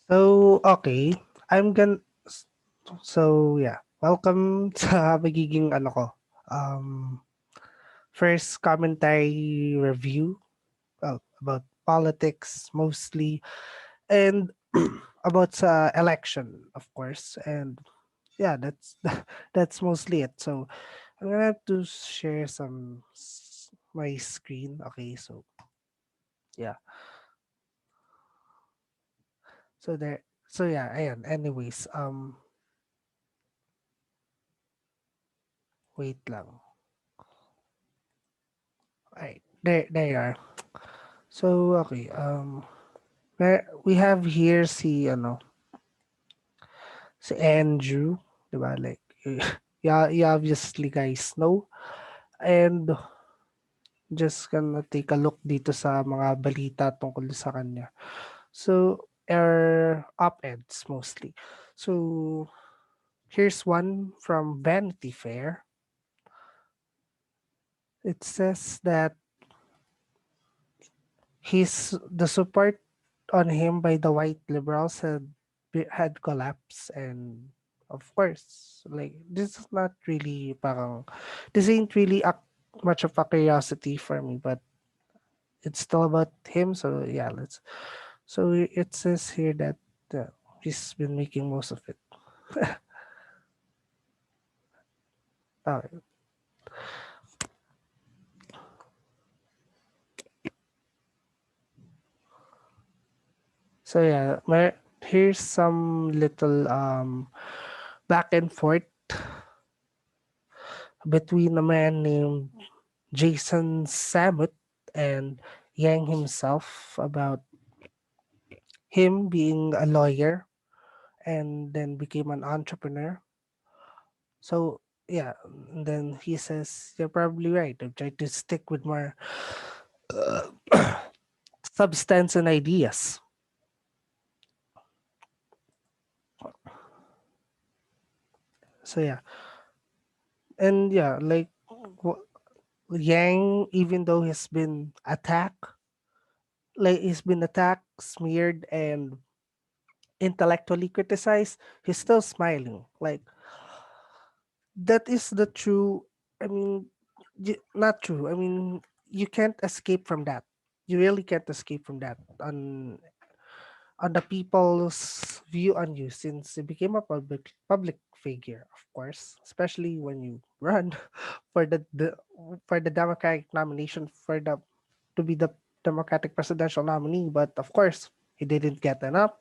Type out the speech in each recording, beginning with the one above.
So, okay. I'm gonna so yeah. Welcome sa magiging um first commentary review about politics mostly and about sa election, of course. And yeah, that's that's mostly it. So, I'm gonna have to share my screen. Okay, so yeah. So there so yeah, ayan. Anyways, wait lang. Right. There you are. So, okay, we have here si Andrew, 'di ba? Like, yeah, you obviously guys know. And just gonna take a look dito sa mga balita tungkol sa kanya. So, op-eds mostly. So, here's one from Vanity Fair. It says that the support on him by the white liberals had collapsed, and of course, like, this is not really parang this ain't really much of a curiosity for me, but it's still about him. So yeah, let's so it says here that he's been making most of it. Okay. So yeah, here's some little back and forth between a man named Jason Samut and Yang himself about him being a lawyer and then became an entrepreneur. So yeah, and then he says, "You're probably right. I've tried to stick with more uh, substance and ideas." So yeah, and yeah, like Yang, even though he's been attacked, smeared, and intellectually criticized, he's still smiling. Like, that is the true, I mean, not true. I mean, you can't escape from that. You really can't escape from that on the people's view on you, since you became a public figure, of course, especially when you run for the Democratic nomination to be the Democratic presidential nominee. But of course, he didn't get enough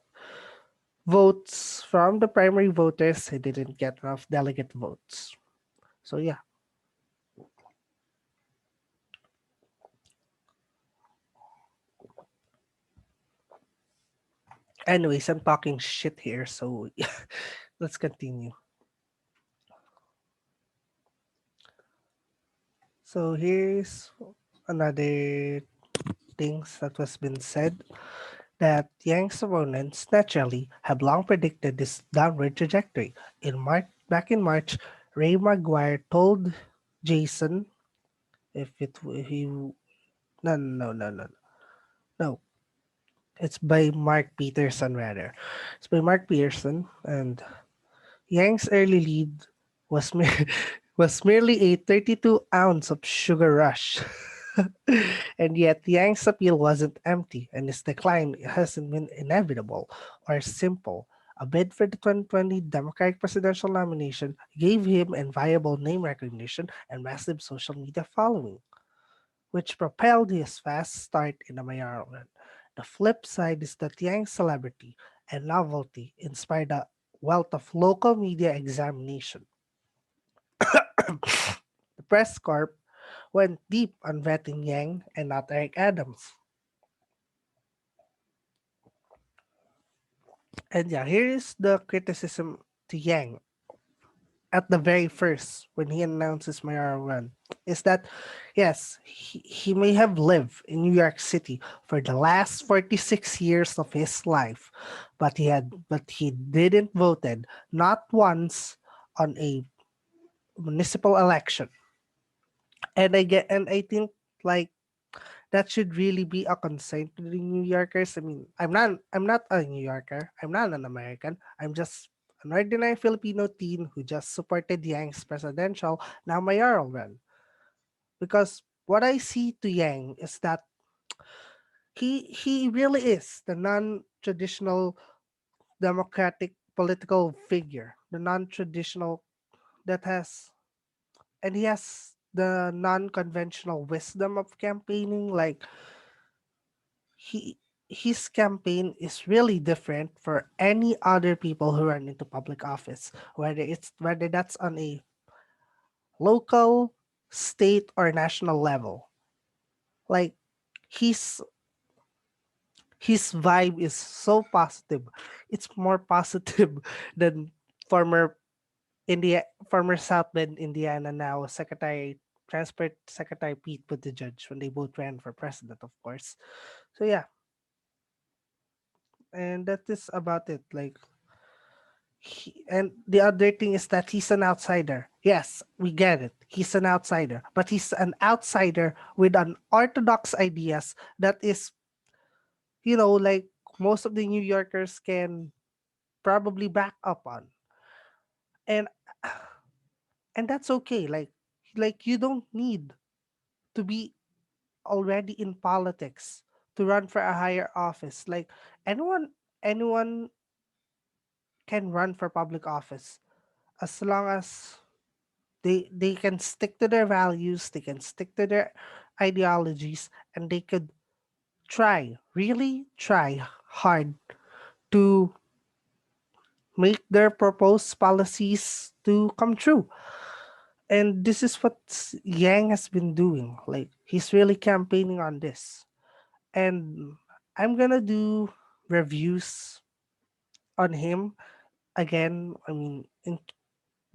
votes from the primary voters. He didn't get enough delegate votes. So yeah. Anyways, I'm talking shit here, so let's continue. So here's another things that was been said, that Yang's opponents naturally have long predicted this downward trajectory. Back in March, Ray Maguire told Jason, if he no no no no no no, it's by Mark Peterson rather. It's by Mark Peterson, and Yang's early lead was was merely a 32-ounce of sugar rush. And yet, Yang's appeal wasn't empty, and his decline hasn't been inevitable or simple. A bid for the 2020 Democratic presidential nomination gave him enviable name recognition and massive social media following, which propelled his fast start in the mayoral run. The flip side is that Yang's celebrity and novelty inspired a wealth of local media examination. The press corp went deep on vetting Yang and not Eric Adams. And yeah, here is the criticism to Yang at the very first when he announced his mayoral run, is that yes, he may have lived in New York City for the last 46 years of his life, but he didn't voted not once on a municipal election. And I think, like, that should really be a concern to the New Yorkers. I mean, I'm not a New Yorker. I'm not an American. I'm just an ordinary Filipino teen who just supported Yang's presidential, now mayoral run. Because what I see to Yang is that he really is the non-traditional democratic political figure, the non-traditional that has and he has the non-conventional wisdom of campaigning. Like he his campaign is really different for any other people who run into public office, whether that's on a local, state, or national level. Like his his vibe is so positive. It's more positive than former former South Bend, Indiana, now Secretary Transport Secretary Pete Buttigieg when they both ran for president, of course. So yeah, and that is about it. Like, and the other thing is that he's an outsider. Yes, we get it. He's an outsider, but he's an outsider with an orthodox ideas that is, like most of the New Yorkers can probably back up on, and and that's okay. Like you don't need to be already in politics to run for a higher office. Like anyone can run for public office as long as they can stick to their values, they can stick to their ideologies, and they could really try hard to make their proposed policies to come true. And this is what Yang has been doing. Like he's really campaigning on this. And I'm gonna do reviews on him again. I mean, in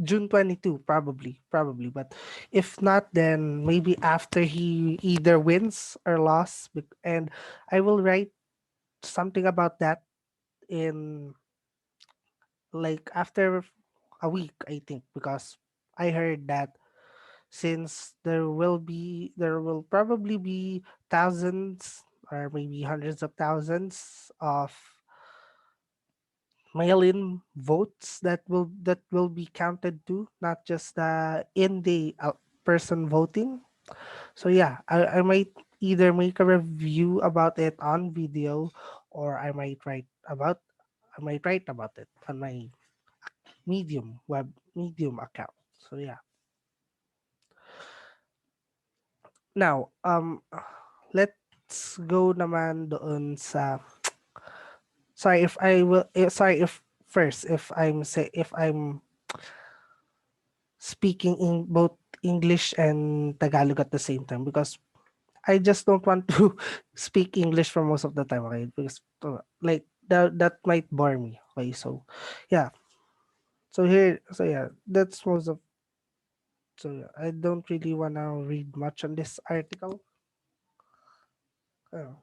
June 22, probably. But if not, then maybe after he either wins or lost. And I will write something about that in like after a week, I think, because I heard that since there will probably be thousands or maybe hundreds of thousands of mail-in votes that will be counted too, not just the in the person voting. So yeah, I might either make a review about it on video, or I might write about it on my Medium account. So yeah. Now, let's go naman doon sa sorry if I will sorry if first if I'm speaking in both English and Tagalog at the same time, because I just don't want to speak English for most of the time, okay? Because like that might bore me. Okay, so yeah. So yeah, that's most of so yeah, I don't really wanna read much on this article. Oh,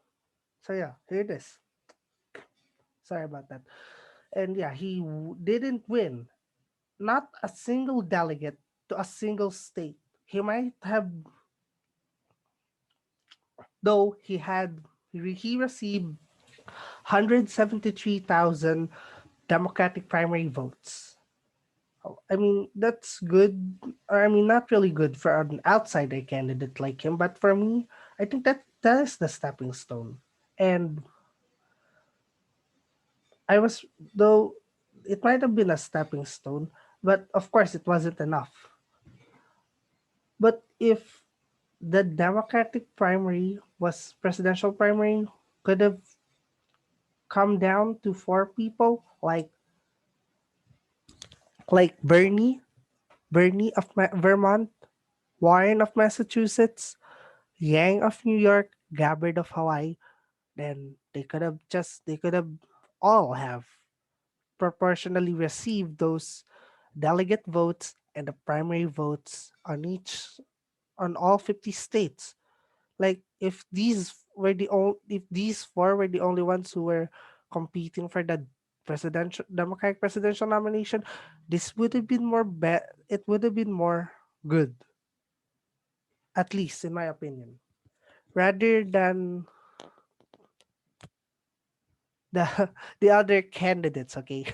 so yeah, here it is. Sorry about that. And yeah, didn't win. Not a single delegate to a single state. He might have, though he received 173,000 Democratic primary votes. Oh, I mean, that's good. Or I mean, not really good for an outsider candidate like him, but for me, I think that is the stepping stone. And I was, though, it might have been a stepping stone, but of course, it wasn't enough. But if the Democratic primary was presidential primary, could have come down to four people, like Bernie of Vermont, Warren of Massachusetts, Yang of New York, Gabbard of Hawaii. Then they could have all have proportionally received those delegate votes and the primary votes on all 50 states. Like if these four were the only ones who were competing for the presidential Democratic presidential nomination, this would have been it would have been more good, at least in my opinion. rather than the the other candidates. Okay,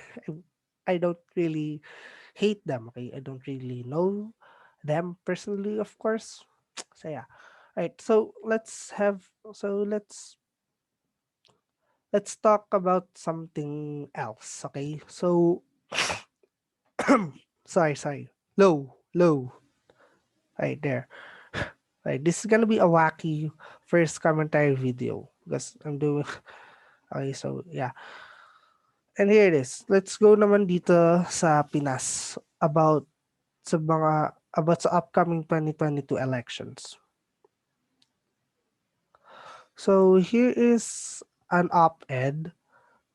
I don't really hate them. Okay, I don't really know them personally, of course. So yeah, right. Let's talk about something else. Okay, so sorry, low. Right there. Right, this is gonna be a wacky first commentary video because I'm doing. Okay, so yeah. And here it is. Let's go naman dito sa Pinas about sa upcoming 2022 elections. So here is an op-ed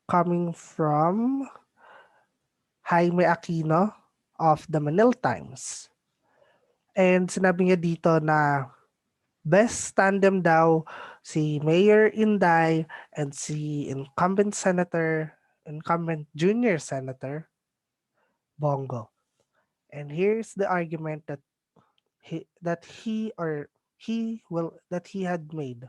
coming from Jaime Aquino of the Manila Times. And sinabi niya dito na best tandem daw si Mayor Inday and si incumbent junior senator Bongo. And here's the argument that he had made.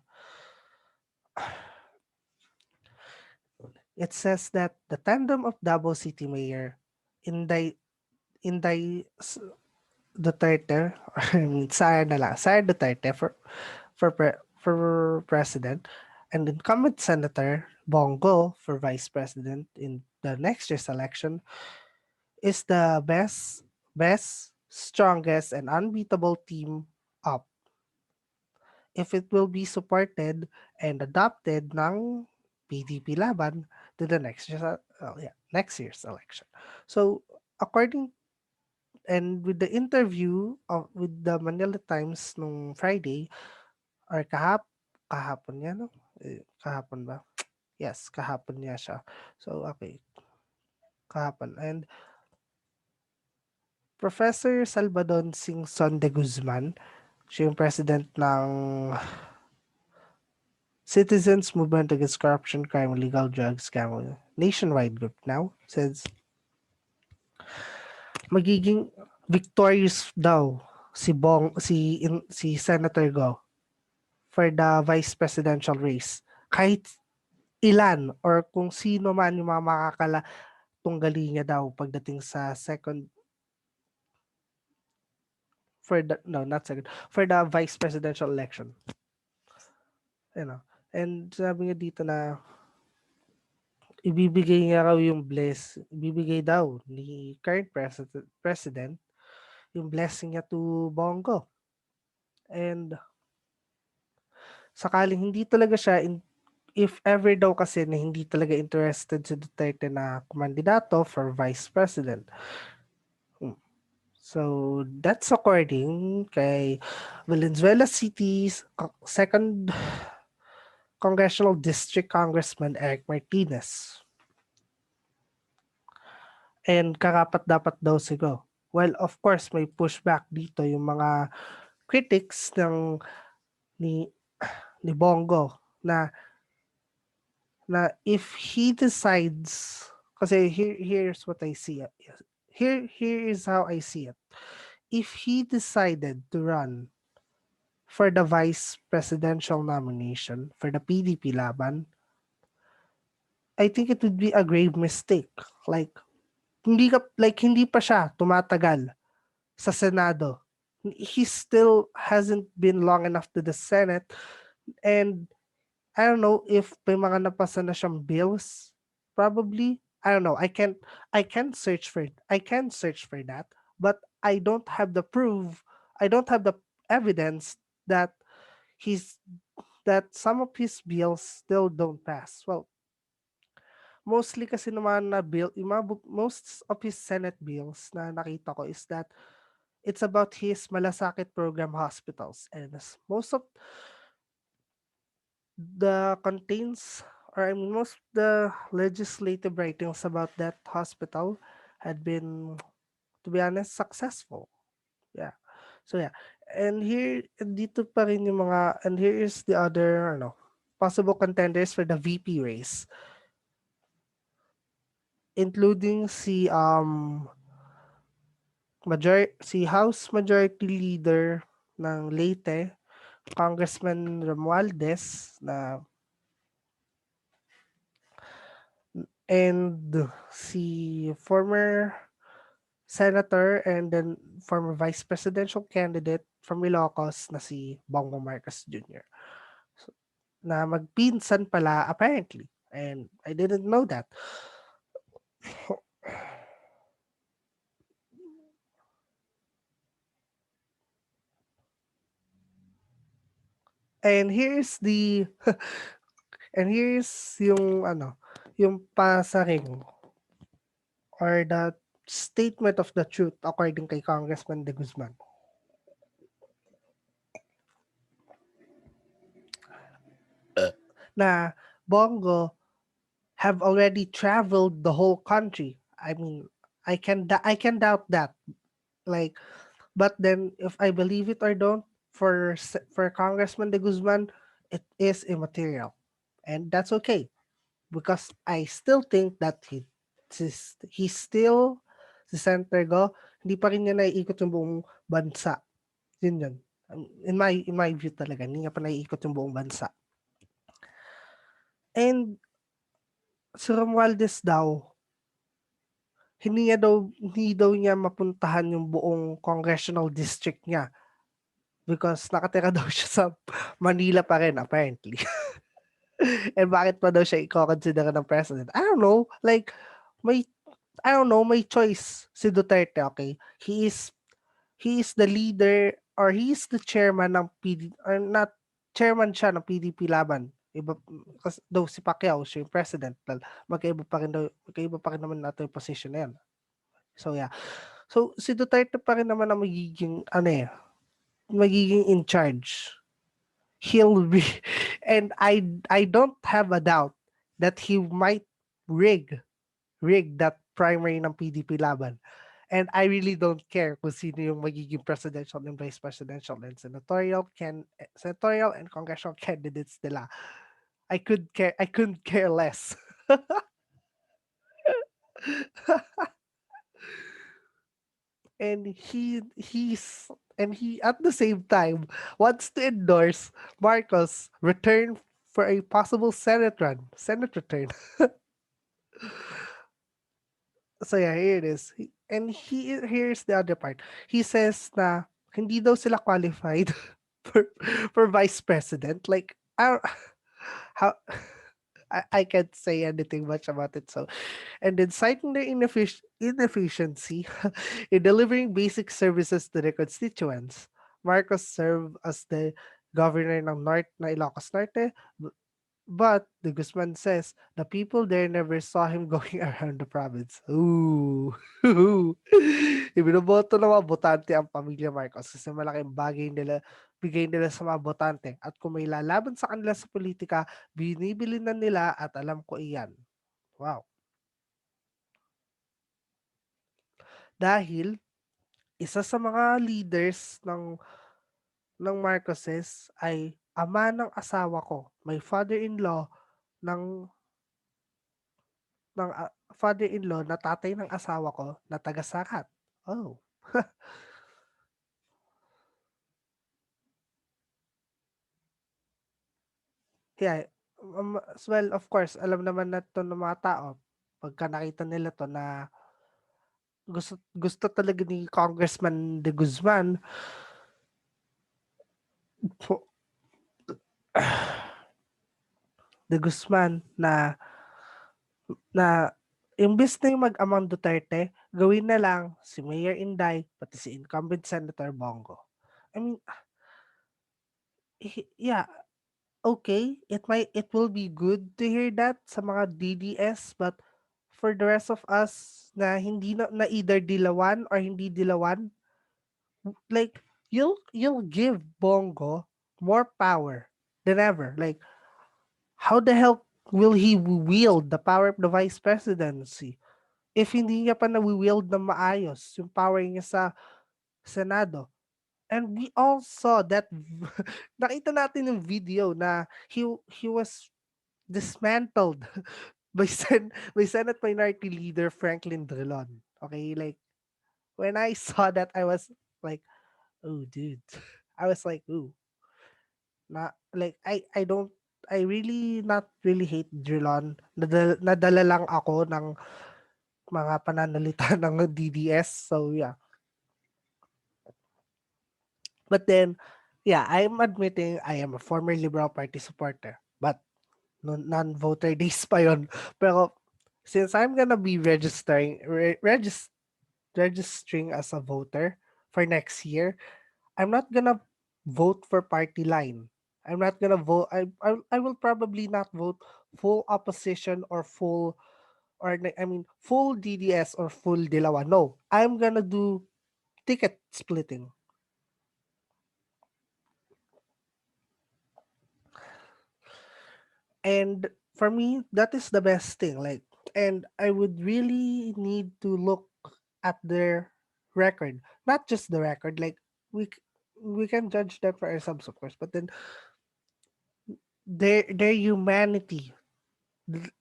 It says that the tandem of Davao City Mayor Inday Inday Duterte, I mean Sara Duterte for president, and incumbent Senator Bongo for vice president in the next year's election is the best, strongest, and unbeatable team up if it will be supported and adopted ng PDP laban to the next year's election. So according and with the interview with the Manila Times nung Friday or kahapon niya no? Kahapon ba? Yes, kahapon niya siya. So okay, kahapon. And Professor Salvador Singson de Guzman, siya yung president ng Citizens Movement Against Corruption, Crime, Illegal Drugs, Scam nationwide group now, says magiging victorious daw si Senator Go for the vice presidential race. Kahit ilan or kung sino man yung mga makakatunggali niya daw pagdating sa for the vice presidential election. You know. And sabi niya dito na ibibigay daw ni current president yung blessing niya to Bongo. And sakaling hindi talaga siya, if ever daw kasi na hindi talaga interested si Duterte na kumandidato for vice president. So, that's according kay Valenzuela City's second Congressional District Congressman Eric Martinez. And karapat dapat daw sigo. Well, of course, may pushback dito yung mga critics ni ni Bongo na if he decides kasi here's what I see it. Here is how I see it. If he decided to run for the vice presidential nomination for the PDP laban, I think it would be a grave mistake. Like hindi pa siya tumatagal sa Senado. He still hasn't been long enough to the Senate, and I don't know if may mga napasa na siyang bills. Probably. I don't know. I can search for it. I can search for that, but I don't have the proof. I don't have the evidence that he's that some of his bills still don't pass. Well, mostly kasi naman na bill, most of his Senate bills na nakita ko is that it's about his malasakit program hospitals, and most of the contains or I mean most of the legislative writings about that hospital had been, to be honest, successful. Yeah. So yeah. And dito pa rin yung mga, and here is the other, possible contenders for the VP race, including si House Majority Leader ng Leyte, Congressman Romualdez and si former senator and then former vice presidential candidate from Ilocos na si Bongbong Marcos Jr. So, na magpinsan pala apparently. And I didn't know that. And here's the and here's yung pasaring or the statement of the truth according kay Congressman De Guzman na Bongo have already traveled the whole country. I mean, I can doubt that. Like, but then if I believe it or don't, for Congressman De Guzman, it is immaterial, and that's okay because I still think that he's still si Senator Go, hindi pa rin niya naiikot yung buong bansa. Yun yun. In my view talaga, hindi niya pa naiikot yung buong bansa. And si Romualdez daw, hindi daw niya mapuntahan yung buong congressional district niya because nakatira daw siya sa Manila pa rin apparently. And bakit pa daw siya i-consider ng president? I don't know. Like, may may choice si Duterte, okay? He is the leader or he is the chairman ng or not chairman siya ng PDP laban. Iba kasi daw si Pacquiao siya yung president. Magkaiba pa rin naman natin yung position na yan. So yeah. So si Duterte pa rin naman ang magiging in charge. He'll be and I don't have a doubt that he might rig that primary ng PDP laban. And I really don't care kung sino yung magiging presidential and vice presidential and senatorial and congressional candidates nila. I couldn't care less. and he at the same time wants to endorse Marcos return for a possible Senate return. So yeah, here it is. Here's the other part. He says na hindi daw sila qualified for vice president. Like, how I can't say anything much about it. So, and then citing their inefficiency in delivering basic services to their constituents, Marcos served as the governor ng Ilocos Norte. But the Guzman says the people there never saw him going around the province. Ooh. Ibinoboto ng mga botante ang pamilya Marcos kasi malaking bigay nila sa mga botante. At kung may lalaban sa kanila sa politika, binibili na nila at alam ko iyan. Wow. Dahil isa sa mga leaders ng Marcoses ay ama ng asawa ko, may father-in-law ng father-in-law na tatay ng asawa ko na taga-Sakat. Oh. Yeah. As well, of course, alam naman na to ng mga tao pagka nakita nila to na gusto talaga ni Congressman De Guzman De Guzman na imbes na yung mag-amang Duterte, gawin na lang si Mayor Inday pati si incumbent Senator Bongo. I mean, yeah, okay, it will be good to hear that sa mga DDS, but for the rest of us na hindi na either dilawan or hindi dilawan, like you'll give Bongo more power than ever. Like, how the hell will he wield the power of the vice presidency if hindi niya pa na-wield na maayos yung power niya sa Senado? And we all saw that nakita natin yung video na he was dismantled by Senate Minority Leader Franklin Drilon. Okay, like when I saw that, I was like, "Oh, dude," I was like, "Ooh." Na like I really not really hate Drilon. Nadala lang ako ng mga pananalita ng DDS. So yeah. But then yeah, I'm admitting I am a former Liberal Party supporter. But non-voter days pa yon. Pero since I'm gonna be registering as a voter for next year, I'm not gonna vote for party line. I'm not gonna vote. I will probably not vote full opposition or full full DDS or full Dilawan. No, I'm gonna do ticket splitting. And for me, that is the best thing. Like, and I would really need to look at their record, not just the record. Like, we c- we can judge them for ourselves, of course, but then their humanity,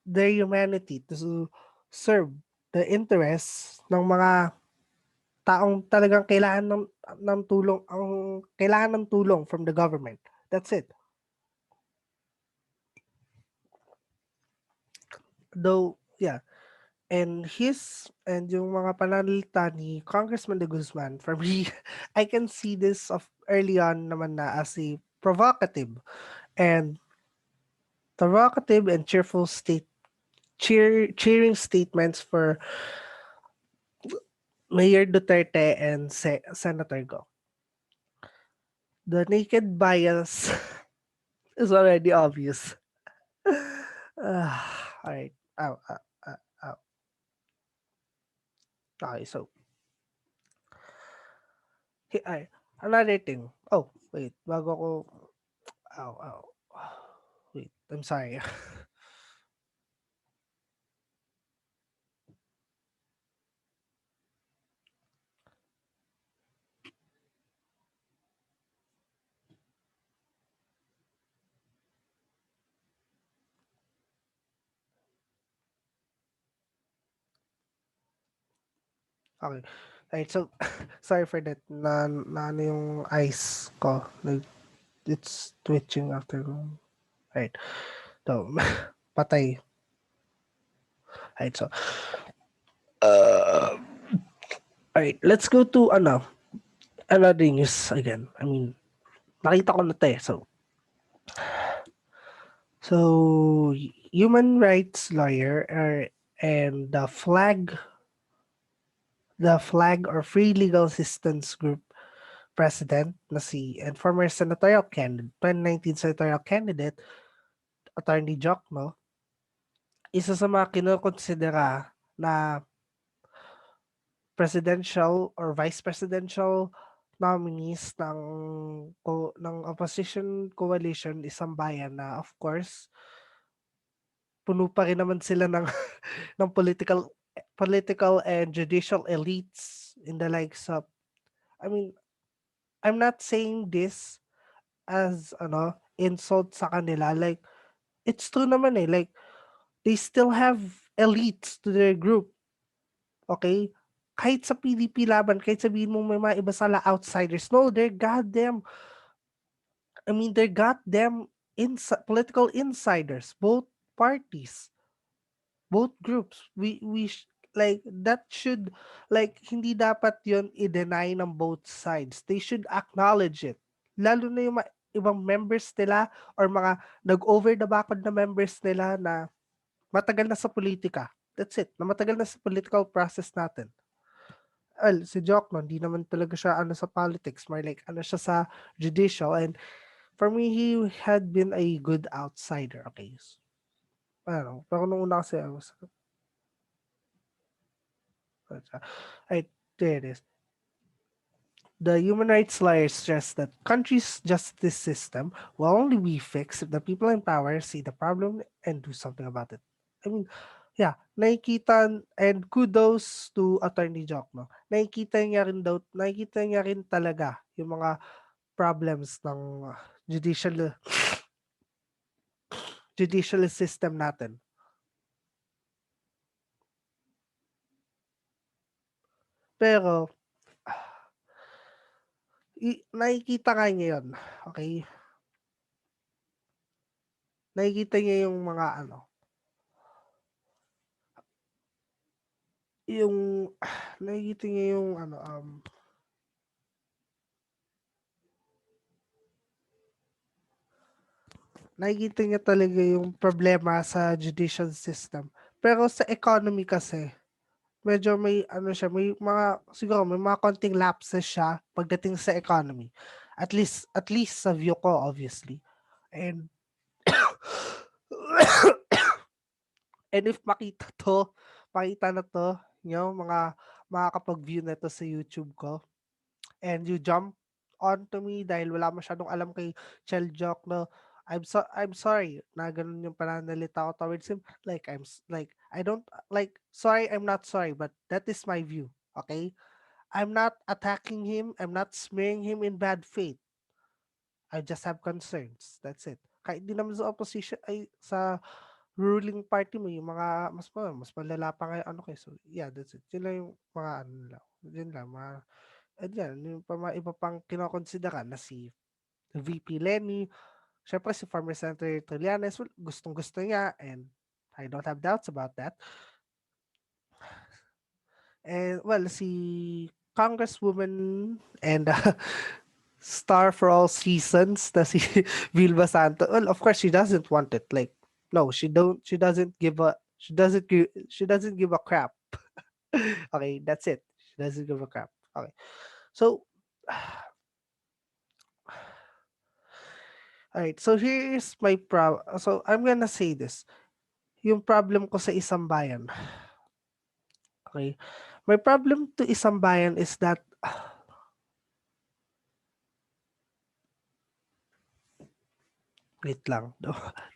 their humanity to serve the interests ng mga taong talagang kailangan ng tulong, ang kailangan ng tulong from the government. That's it. Though, yeah. And yung mga pananalita ni Congressman de Guzman, for me, I can see this of early on naman na as a and cheerful cheering statements for Mayor Duterte and Senator Go. The naked bias is already obvious. All right. Ow. Okay, so ay, another thing. Oh, wait. Bago ko ow. Wait, I'm sorry. Okay. Alright, so sorry for that. Na ano yung eyes ko. Like, it's twitching after. Right. So, patay. Right, so, uh, alright, let's go to, another news again. I mean, nakita ko na to eh. So, human rights lawyer and the flag or free legal assistance group president na and former senatorial candidate, 2019 senatorial candidate, Attorney Jokno, isa sa mga kinokonsidera na presidential or vice presidential nominees ng opposition coalition Isang Bayan na of course puno pa rin naman sila ng ng political and judicial elites in the likes of I mean I'm not saying this as insult sa kanila, like it's true naman eh, like they still have elites to their group. Okay? Kahit sa PDP laban, kahit sabihin mo may mga iba sala outsiders, no, they're goddamn political insiders, both parties, both groups. Like, that should, like, hindi dapat yon i-deny ng both sides. They should acknowledge it. Lalo na yung ibang members nila or mga nag-over the background na members nila na matagal na sa politika. That's it. Na matagal na sa political process natin. Well, si Jokno, hindi naman talaga siya sa politics. More like siya sa judicial. And for me, he had been a good outsider. Okay. Ano, pero nung una kasi, right, there it is. The human rights lawyer stressed that country's justice system will only be fixed if the people in power see the problem and do something about it. I mean, yeah, and kudos to Attorney Jock, no? Nakikita niya rin talaga yung mga problems ng judicial system natin. Pero, nakikita nga niya yun, okay? nakikita niya yung mga yung nakikita niya yung nakikita niya talaga yung problema sa judicial system. Pero sa economy kasi, medyo may siya, may mga siguro may mga konting lapses siya pagdating sa economy. At least sa view ko obviously. And and if makita na to, mga makakapag-view na to sa YouTube ko, and you jump onto me dahil wala masyadong alam kay Cheljok na I'm sorry na ganun yung pananalita ko towards him. Like like I don't like sorry, I'm not sorry, but that is my view. Okay? I'm not attacking him. I'm not smearing him in bad faith. I just have concerns. That's it. Kahit di naman sa opposition ay sa ruling party mo yung mga mas malala pa nga ano kayo. So yeah, that's it. Yun lang yung mga ano lang. Yun lang mga at yan, yung pa mga iba pang kinokonsidera na si VP Leni, syempre si former Senator Trillanes, well, gustong-gusto niya and I don't have doubts about that. And well, si Congresswoman and star for all seasons na si Vilma Santos. Well, of course she doesn't want it. Like no, she doesn't give a crap. Okay, that's it. She doesn't give a crap. Okay. So alright, so here is my so I'm gonna say this. Yung problem ko sa isang bayan. Okay? My problem to isang bayan is that wait lang.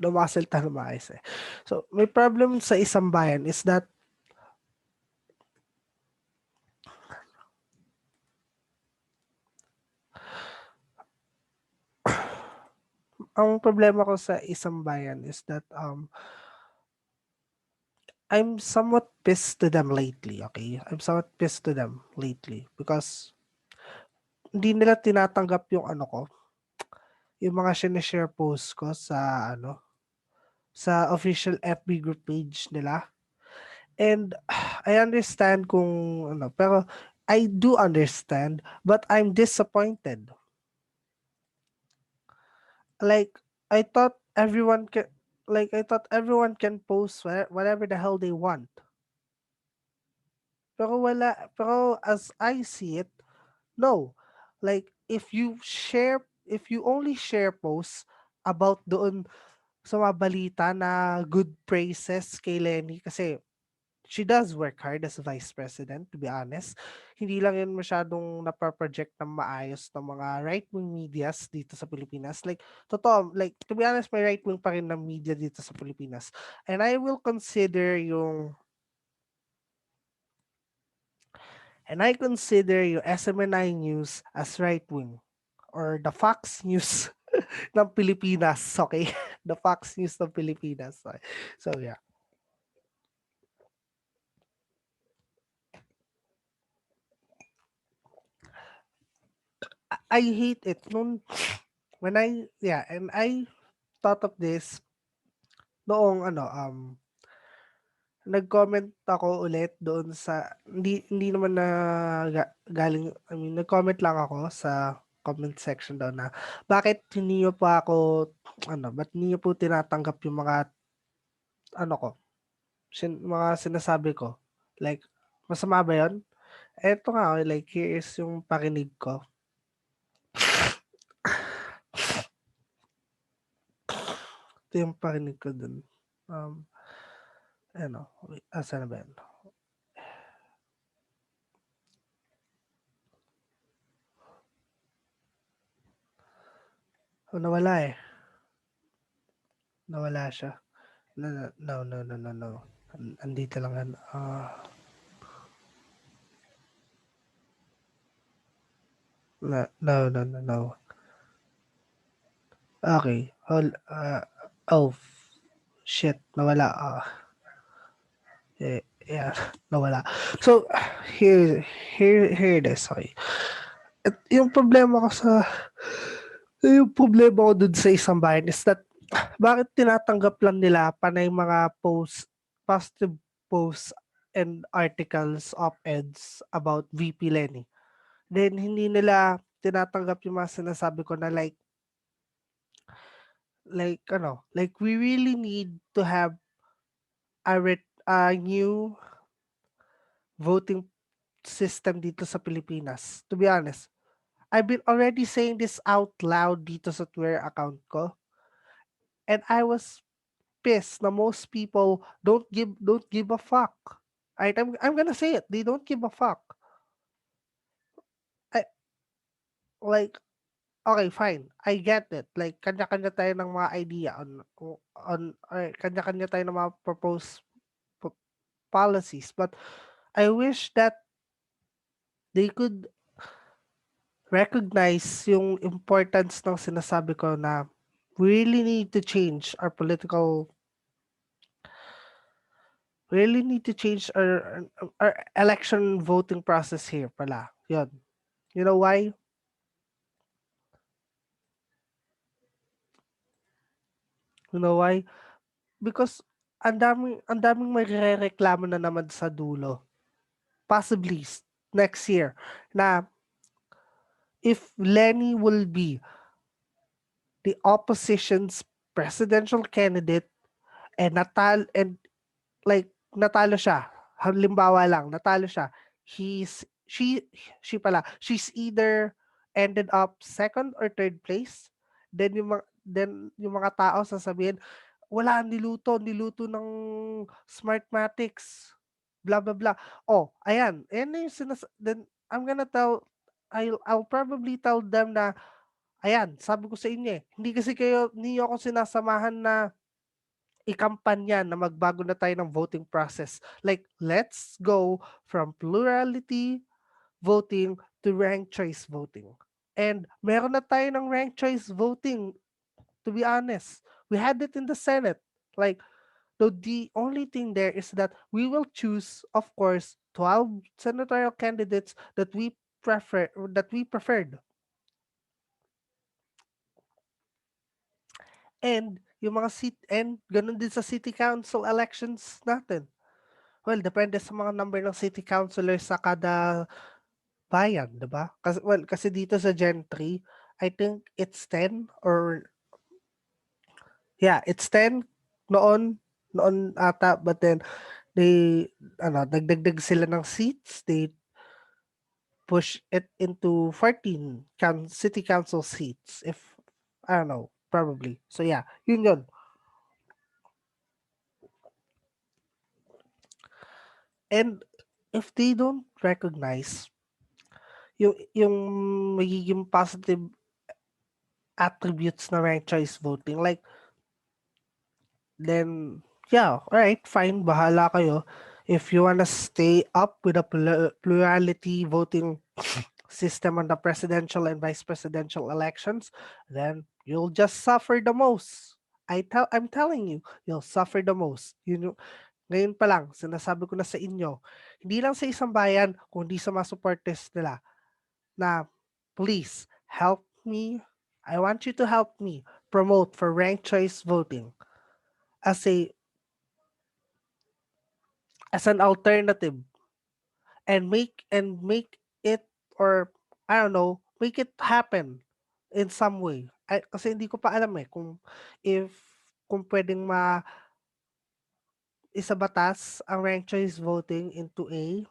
Dumasalta na maayos eh. So, my problem sa isang bayan is that ang problema ko sa isang bayan is that I'm somewhat pissed to them lately, okay? I'm somewhat pissed to them lately because hindi nila tinatanggap yung ano ko, yung mga sinishare post ko sa sa official FB group page nila. And I understand kung pero I do understand, but I'm disappointed. Like I thought everyone can post whatever the hell they want. Pero as I see it, no. Like if you only share posts about doon sa mga balita na good praises kay Lenny kasi she does work hard as vice president, to be honest. Hindi lang yun masyadong napaproject ng maayos ng mga right-wing medias dito sa Pilipinas. Like, totoo, like, to be honest, may right-wing pa rin ng media dito sa Pilipinas. And I consider yung SMNI News as right-wing or the Fox News ng Pilipinas, okay? The Fox News ng Pilipinas. Okay? So, yeah. I hate it. And I thought of this noong nag-comment ako ulit doon sa hindi naman na galing nag-comment lang ako sa comment section daw na bakit hindi niyo pa ako ba't hindi niyo po tinatanggap yung mga ko, mga sinasabi ko. Like, masama ba yun? Eto nga, like, here is yung pakinig ko. Ito yung pakinig ko dun. Wait, asan na ba yun? Nawala eh. Nawala siya. No. Andito lang yan. No. Okay. Shit. Nawala. Yeah, nawala. So, here it is. Okay. At yung problema ko dun sa isang bayan is that bakit tinatanggap lang nila panay mga positive posts and articles op-eds about VP Leni? Then hindi nila tinatanggap yung mga sinasabi ko na like we really need to have a new voting system dito sa Pilipinas. To be honest, I've been already saying this out loud dito sa Twitter account ko, and I was pissed na most people don't give a fuck. Right? I'm gonna say it. They don't give a fuck. I, like, okay, fine. I get it. Like, kanya-kanya tayo ng mga idea or kanya-kanya tayo ng mga proposed po- policies. But I wish that they could recognize yung importance ng sinasabi ko na we really need to change our political we really need to change our election voting process here pala. Yun. You know why? You know why? Because ang daming magrereklamo na naman sa dulo. Possibly next year na if Lenny will be the opposition's presidential candidate and like natalo siya. Halimbawa lang, natalo siya. He's she's either ended up second or third place. Then yung mga tao sasabihin, wala niluto ng Smartmatics. Blah blah blah. Oh, ayan. Ayan na yung then I'm gonna tell I'll probably tell them na ayan, sabi ko sa inyo eh, hindi niyo ako sinasamahan na ikampanya na magbago na tayo ng voting process. Like, let's go from plurality voting to ranked choice voting. And meron na tayo ng ranked choice voting, to be honest. We had it in the Senate. Like, the only thing there is that we will choose, of course, 12 senatorial candidates that we preferred. And yung mga ganun din sa city council elections natin. Well, depende sa mga number ng city councilors sa kada bayan, 'di ba? Kasi dito sa Gen 3, I think it's 10 or yeah, it's 10 noon noon ata, but then they nagdagdag sila ng seats. They push it into 14 city council seats if I don't know, probably. So yeah, yun. And if they don't recognize yung magiging positive attributes na ranked choice voting, like, then yeah, alright, fine, bahala kayo. If you wanna stay up with a plurality voting system on the presidential and vice presidential elections, then you'll just suffer the most. I'm telling you, you'll suffer the most. Ngayon pa lang, sinasabi ko na sa inyo, hindi lang sa isang bayan, kundi sa mga supporters nila, na please help me. I want you to help me promote for ranked choice voting as a as an alternative, and make it, or I don't know, make it happen in some way. Kasi hindi ko pa alam eh kung pwedeng isabatas ang ranked choice voting into a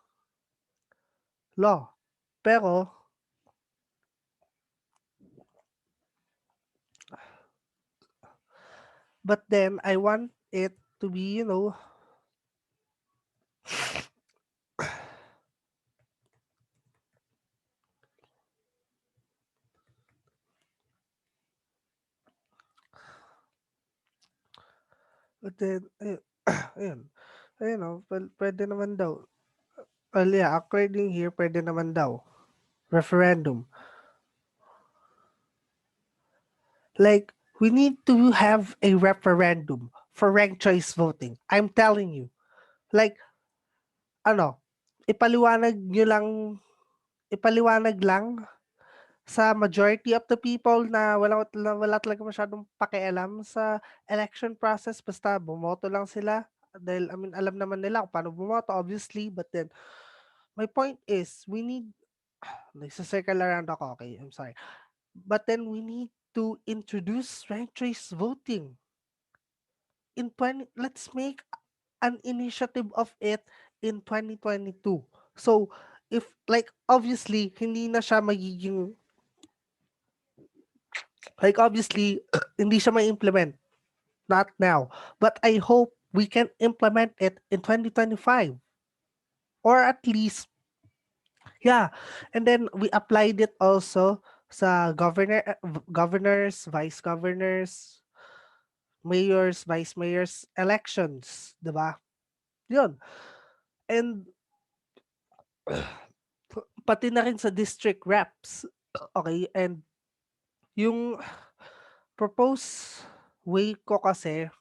law. Pero but then I want it to be, but then ayun. Ayun, pwede naman daw. Well, yeah, according here, pwede naman daw. Referendum. Like, we need to have a referendum for ranked choice voting. I'm telling you. Like, ano, ipaliwanag nyo lang, ipaliwanag lang sa majority of the people na wala talaga masyadong pakialam sa election process, basta bumoto lang sila dahil I mean alam naman nila kung paano bumoto obviously, but then my point is we need nagsa-circle around ako, okay, I'm sorry. But then we need to introduce ranked choice voting in 20 let's make an initiative of it in 2022. So if like obviously hindi na siya magiging like obviously hindi siya mai-implement not now, but I hope we can implement it in 2025 or at least yeah, and then we applied it also sa governors, vice governors, mayors, vice mayors elections, 'di ba? 'Yun. And pati na rin sa district reps. Okay, and yung propose way ko kasi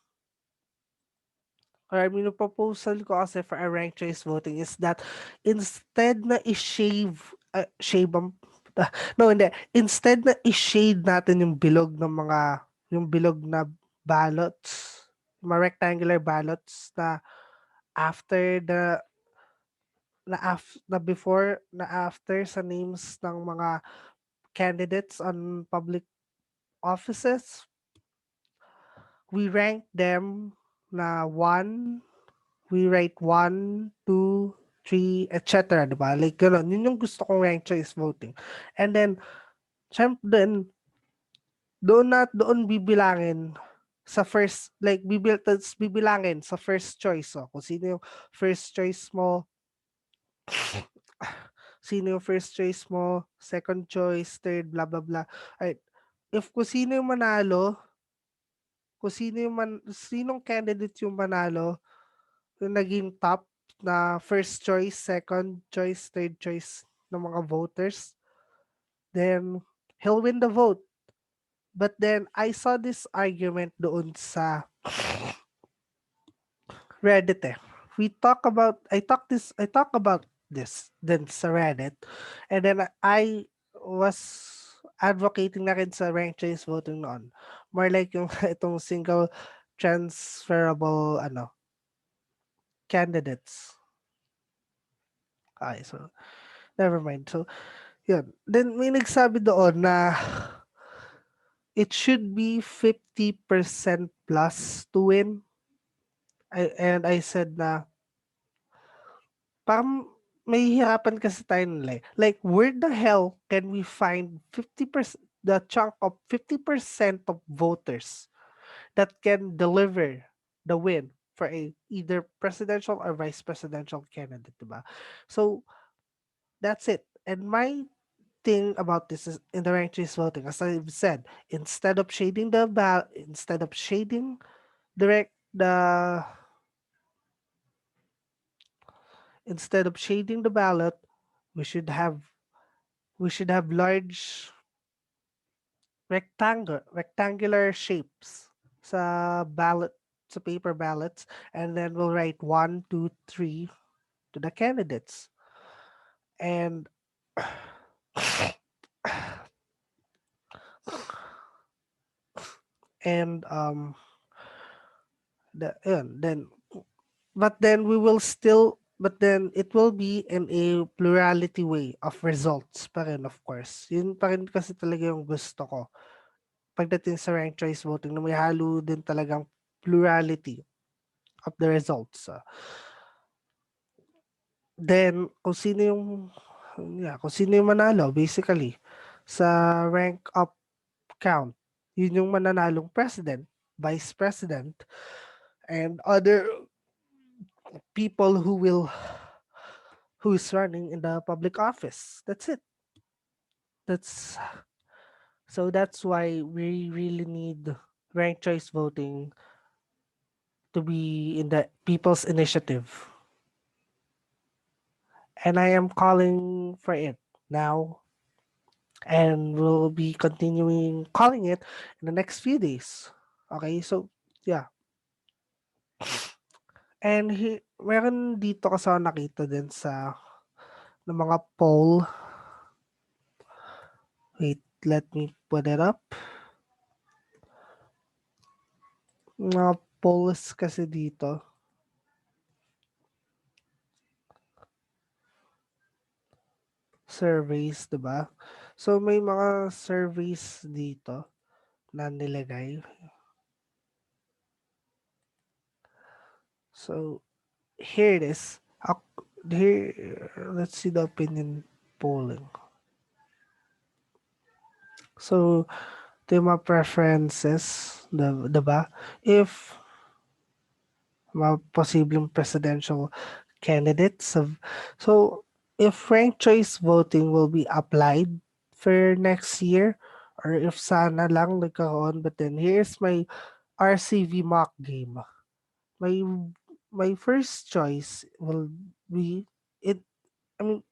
or I mean, yung proposal ko kasi for a ranked choice voting is that instead na i-shave, shave ang, no, hindi. Instead na i-shade natin yung bilog na ballots, mga rectangular ballots na after the, na before, na after sa names ng mga candidates on public offices, we rank them na we write 1, 2, 3, etc. Diba? Like, gano'n. Yun yung gusto kong ranked choice voting. And then, syempre then, doon bibilangin sa first, like, bibilangin sa first choice. So, kung sino yung first choice mo, sino yung first choice mo, second choice, third, blah, blah, blah. Right. If kung sino yung manalo, kung sinong candidate yung manalo, yung naging top na first choice, second choice, third choice ng mga voters, then he'll win the vote. But then I saw this argument doon sa Reddit eh. I talk about this then sa Reddit, and then I was advocating na rin sa ranked choice voting noon. More like yung itong single transferable candidates. Okay, so never mind. So yun. Then may nagsabi doon na it should be 50% plus to win. And I said na parang may hirapan kasi tayo nila eh. Like, where the hell can we find 50%, the chunk of 50% of voters that can deliver the win for a either presidential or vice presidential candidate, diba? So, that's it. And my thing about this is in the ranked choice voting, as I've said, instead of shading direct the instead of shading the ballot, we should have large rectangular shapes sa ballot sa paper ballots, and then we'll write 1, 2, 3 to the candidates. And and then but then we will still but then it will be in a plurality way of results pa rin, of course. Yun pa rin kasi talaga yung gusto ko pagdating sa ranked choice voting, na may halo din talagang plurality of the results. Then kung sino yung manalo basically sa rank up count, yun yung mananalong president, vice president, and other people who's running in the public office. That's it. That's that's why we really need ranked choice voting to be in the people's initiative. And I am calling for it now, and we'll be continuing calling it in the next few days. Okay, so yeah. And meron dito kasi ako nakita din sa ng mga poll. Wait, let me put it up. Mga polls kasi dito. Surveys, diba? So, may mga surveys dito na nilagay. So, here it is. Here, let's see the opinion polling. So, ito yung mga preferences, diba? If mga posibleng presidential candidates so if ranked choice voting will be applied for next year or if sana lang nagkaroon, but then here's my RCV mock game. My my first choice will be it I mean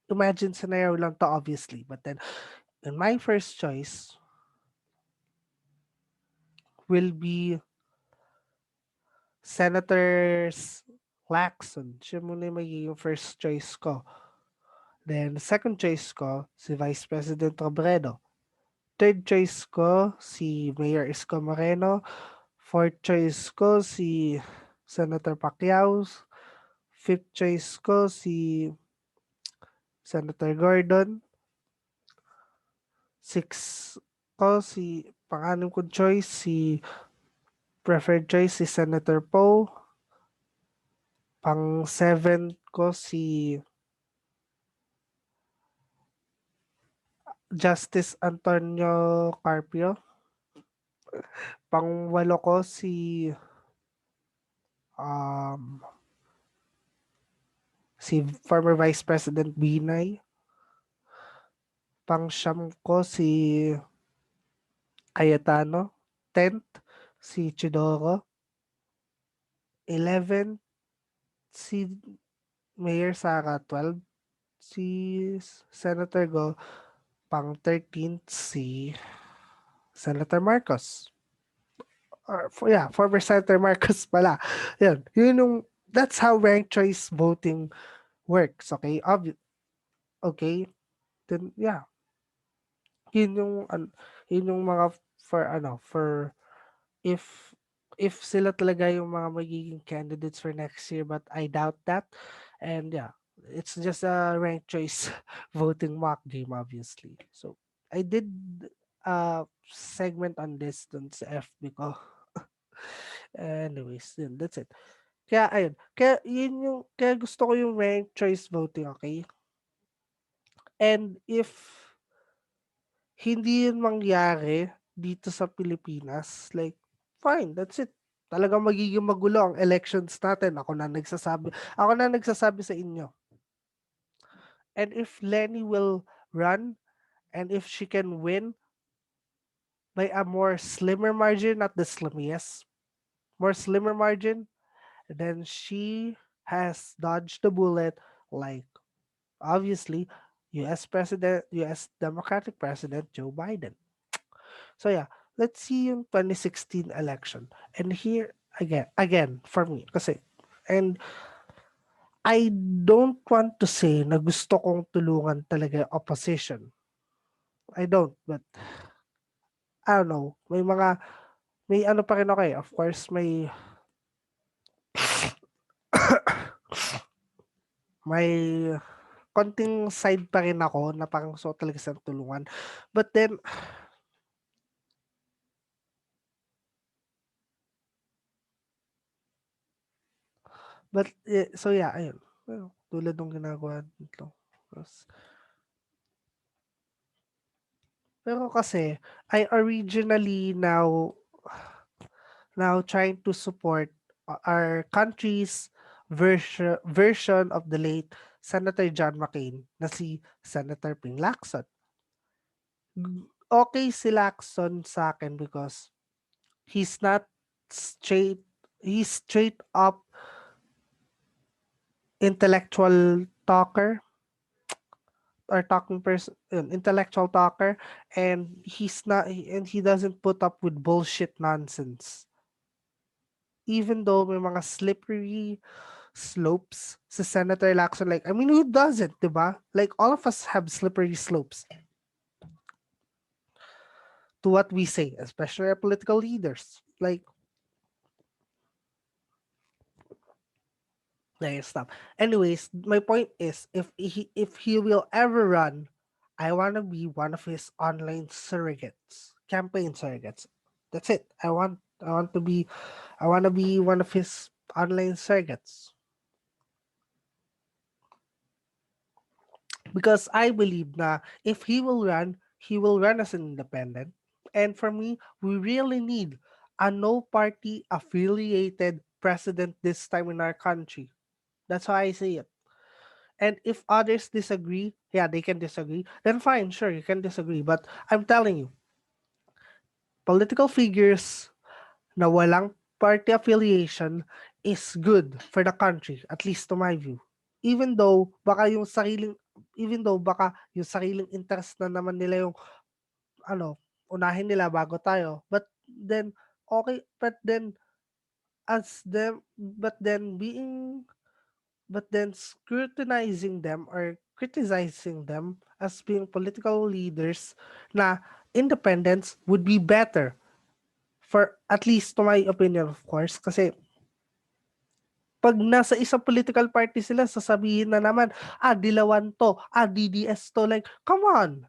imagine scenario lang to obviously, but then in my first choice will be Senators Lacson. Siya muna yung magiging first choice ko. Then, second choice ko, si Vice President Robredo. Third choice ko, si Mayor Isko Moreno. Fourth choice ko, si Senator Pacquiao. Fifth choice ko, si Senator Gordon. Sixth ko, si pang-anim kong choice, si preferred choice, si Senator Poe. Pang-seventh ko, si Justice Antonio Carpio. Pang-walo ko, um, si former Vice President Binay. Pang-siyam ko, si Cayetano. 10th, si Chidoro. 11th, si Mayor Sara. 12th, si Senator Go. Pang-13th, si Senator Marcos. Yeah, former Senator Marcos pala. Yun yung, that's how ranked choice voting works, okay? Okay, then yeah, yun yung, yun yung mga for if sila talaga yung mga magiging candidates for next year, but I doubt that. And yeah, it's just a ranked choice voting mock game, obviously. So, I did a segment on this dun sa FB ko. Anyways, yun, that's it. Kaya, ayun. Kaya gusto ko yung ranked choice voting, okay? And if hindi yun mangyari dito sa Pilipinas, like, fine, that's it. Talagang magiging magulo ang elections natin. Ako na nagsasabi sa inyo. And if Leni will run, and if she can win by a more slimmer margin, not the slimmiest, more slimmer margin, then she has dodged the bullet like obviously US Democratic President Joe Biden. So yeah, let's see yung 2016 election. And here again for me kasi and I don't want to say na gusto kong tulungan talaga yung opposition. I don't, but I don't know. May ano pa rin ako eh. Of course, may may konting side pa rin ako na parang gusto ko talaga silang tulungan. But then, so yeah, ayun. Well, tulad ng ginagawa nito. Pero kasi, I originally now trying to support our country's version of the late Senator John McCain na si Senator Ping Lacson. Okay si Lacson sa akin because he's not he's straight up intellectual talker or talking person, intellectual talker, and he doesn't put up with bullshit nonsense. Even though may mga slippery slopes sa Senator Lacson, like, I mean, who doesn't, diba? Like, all of us have slippery slopes. to what we say, especially our political leaders. Stop. Anyways, my point is, if he will ever run, I want to be one of his online surrogates, campaign surrogates. That's it. I want to be one of his online surrogates because I believe na if he will run as an independent. And for me, we really need a no party affiliated president this time in our country. That's how I see it. And if others disagree, yeah, they can disagree. Then fine, sure, you can disagree. But I'm telling you, political figures na walang party affiliation is good for the country, at least to my view. Even though baka yung sariling even though baka yung sariling interest na naman nila yung ano, unahin nila bago tayo. Okay, as them but then being but then scrutinizing them or criticizing them as being political leaders na independence would be better for at least to my opinion of course kasi pag nasa isang political party sila sasabihin na naman dilawan to, DDS to, like come on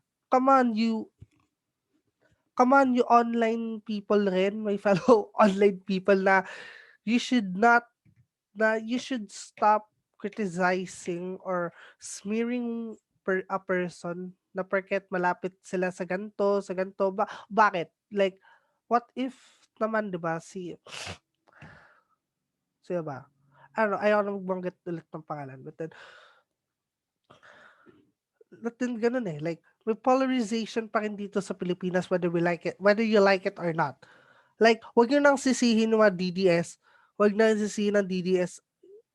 you online people rin, my fellow online people, na you should not you should stop criticizing or smearing a person na porket malapit sila sa ganito bakit? Like, what if naman, 'di ba, si ba? Ano, ayaw na magbanggit ulit ng pangalan, but then ganun eh. Like, may polarization pa rin dito sa Pilipinas whether you like it or not. Like, wag niyo nang sisihin ng mga DDS, wag na sisihin ng DDS.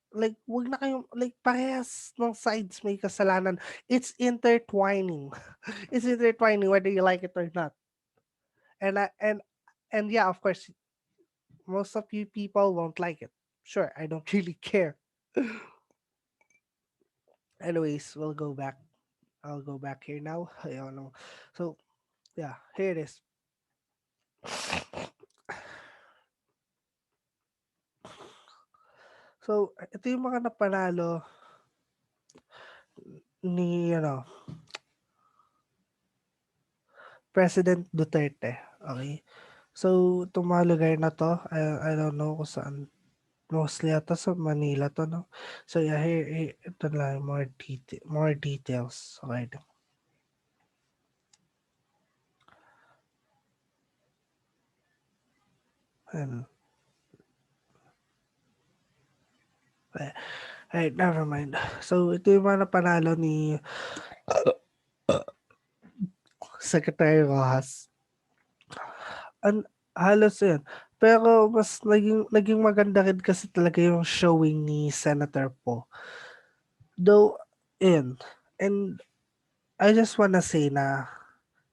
Like, wag na kayong, like, parehas ng sides may kasalanan. It's intertwining. It's intertwining whether you like it or not. And I, and yeah, of course, most of you people won't like it. Sure, I don't really care. Anyways, we'll go back. I'll go back here now. I don't know. So, yeah, here it is. So, ito yung mga napanalo ni, President Duterte. Okay? So, itong mga lugar na to, I don't know kung saan. Mostly ata sa Manila to, no? So, yeah, here ito lang, more details. Okay. And, alright, never mind. So, ito yung mga napanalo ni Secretary Rojas. Halos yun. Pero mas naging maganda rin kasi talaga yung showing ni Senator Po. Though, yun. And I just wanna say na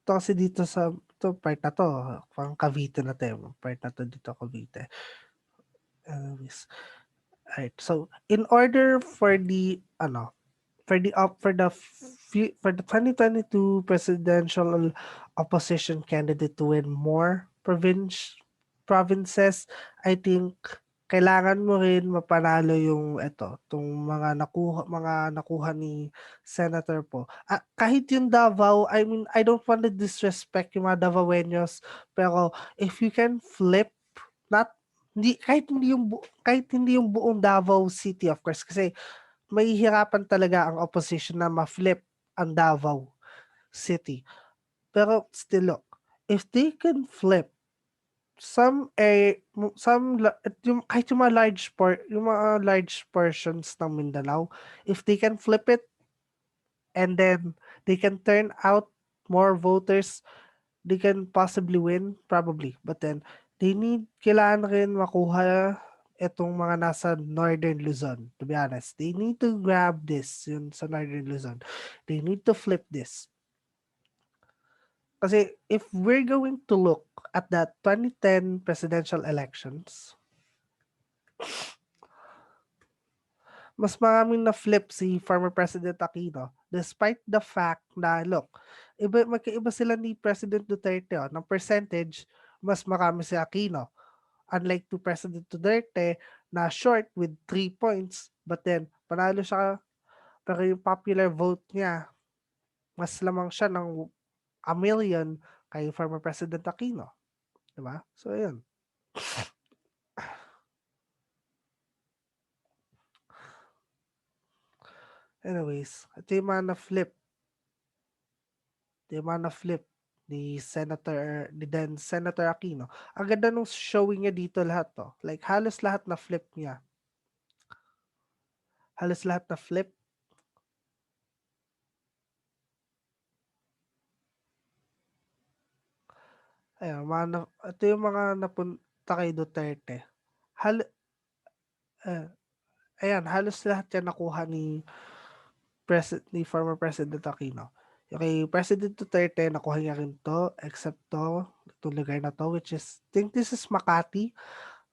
to kasi dito sa part na to, pang Cavite na to, part na to dito Cavite. Anyways, alright. So, in order for the for the 2022 presidential opposition candidate to win more provinces, I think kailangan mo rin mapanalo yung mga nakuha ni Senator Po. Kahit yung Davao, I mean, I don't want to disrespect yung mga Davaoenos, pero if you can flip, not hindi kahit hindi yung buong Davao City, of course, kasi mahihirapan talaga ang opposition na ma-flip ang Davao City. Pero still, look, if they can flip kahit yung mga large portions ng Mindanao, if they can flip it and then they can turn out more voters, they can possibly win, probably. But then, kailangan rin makuha etong mga nasa Northern Luzon, to be honest. They need to grab this, yun sa Northern Luzon. They need to flip this. Kasi if we're going to look at the 2010 presidential elections, mas maraming na-flip si former President Aquino despite the fact na, look, magkaiba sila ni President Duterte, ng percentage, mas marami si Aquino. Unlike to President Duterte na short with 3 points, but then panalo siya, pero yung popular vote niya, mas lamang siya ng a million kay former President Aquino. Diba? So, yun. Anyways, ito yung mga na-flip. Ito yung mga na-flip ni then Senator Aquino. Ang ganda nung showing niya dito lahat to. Like, halos lahat na flip niya. Halos lahat na flip. Ayan, ito yung mga napunta kay Duterte. Uh, ayan, halos lahat yan nakuha ni former President Aquino. Yung kay President Duterte, nakuha niya rin to, except itong lugar na to, which is, I think this is Makati,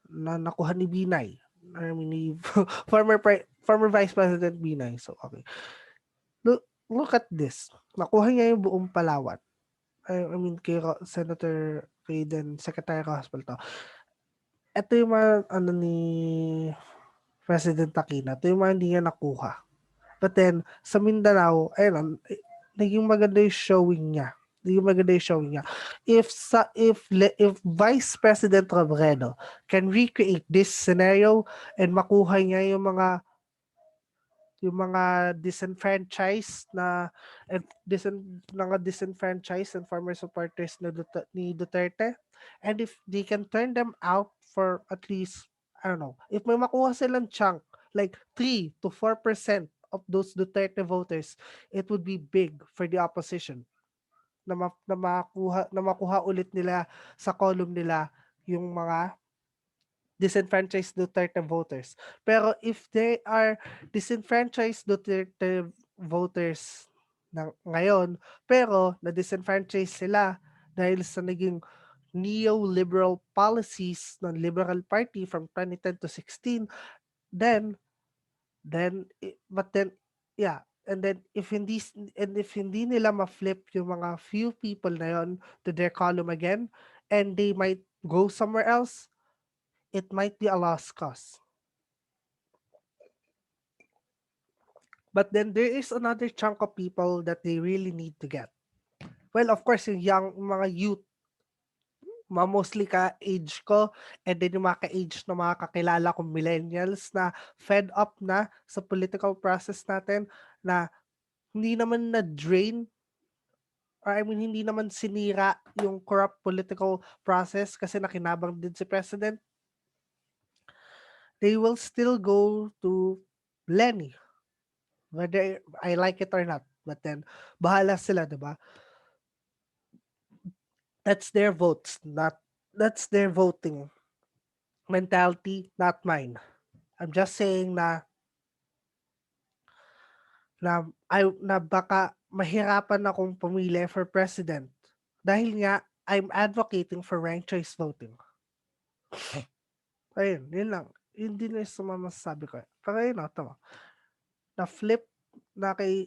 na nakuha ni Binay. I mean, ni former Vice President Binay. So, okay. Look at this. Nakuha niya yung buong Palawan. I mean, kay then Secretary Hospital to. Ito yung mga, ni President Aquino. Ito yung mga hindi niya nakuha. But then, sa Mindanao, ayun, naging maganda yung showing niya. If Vice President Robredo can recreate this scenario and makuha niya yung mga disenfranchised and former supporters ni Duterte, and if they can turn them out for at least, I don't know, if may makuha silang chunk like 3 to 4% of those Duterte voters, it would be big for the opposition na makuha ulit nila sa column nila yung mga disenfranchised Duterte voters. Pero if they are disenfranchised Duterte voters ngayon, pero na-disenfranchise sila dahil sa naging neoliberal policies ng Liberal Party from 2010 to 16, then but then yeah, and then if hindi nila ma-flip yung mga few people na yon to their column again, and they might go somewhere else, it might be a lost cause. But then there is another chunk of people that they really need to get. Well, of course, yung mga youth, mostly ka-age ko, and then yung mga ka-age na mga kakilala kong millennials na fed up na sa political process natin, na hindi naman na-drain, or I mean, hindi naman sinira yung corrupt political process kasi nakinabang din si President, they will still go to Leni, whether I like it or not. But then, bahala sila, di ba? That's their voting mentality, not mine. I'm just saying na baka mahirapan akong pumili for president dahil nga I'm advocating for ranked choice voting. Ayun, yun lang. Yun din yung masasabi ko. Pero yun, tama. Na-flip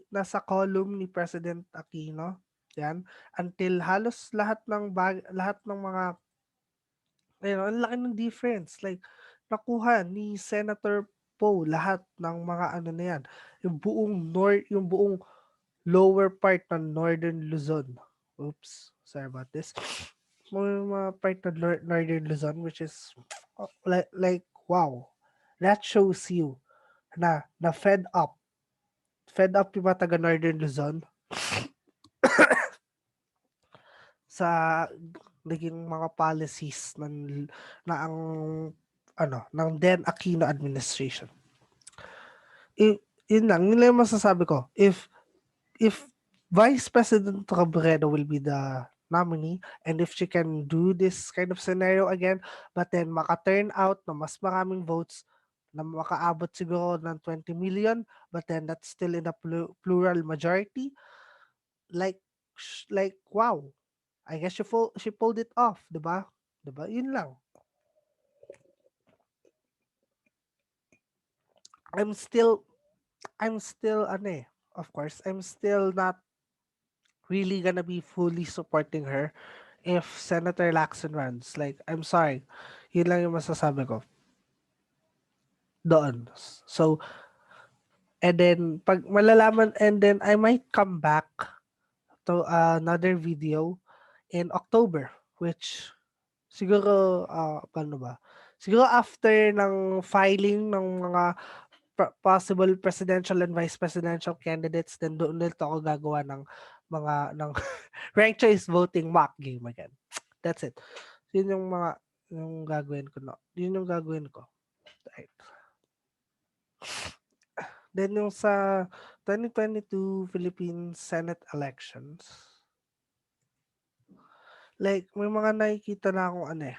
nasa column ni President Aquino, yan, until halos lahat ng mga, ayun, ang laki ng difference. Like, nakuha ni Senator Poe lahat ng mga na yan. Yung buong lower part ng Northern Luzon. Oops, sorry about this. Mga part ng Northern Luzon, which is like wow. That shows you na fed up yung mga taga Northern Luzon sa naging mga policies na ang ng then Aquino administration. Yun lang yung masasabi ko. If Vice President Robredo will be the nominee, and if she can do this kind of scenario again, but then maka-turn out na mas maraming votes, na makaabot siguro ng 20 million, but then that's still in a plural majority, like wow, I guess she pulled it off, diba? Yun lang. I'm still I'm still ano eh, of course, I'm still not really gonna be fully supporting her if Senator Lacson runs. Like, I'm sorry. Yun lang yung masasabi ko doon. So, and then, pag malalaman, and then I might come back to another video in October, which siguro, paano ba? Siguro after ng filing ng mga possible presidential and vice presidential candidates, then doon ulit ako gagawa ng ranked choice voting mock game again. That's it. Yun yung mga yung gagawin ko na. Yun yung gagawin ko. Right. Then yung sa 2022 Philippine Senate elections, like may mga nakikita na akong ano eh,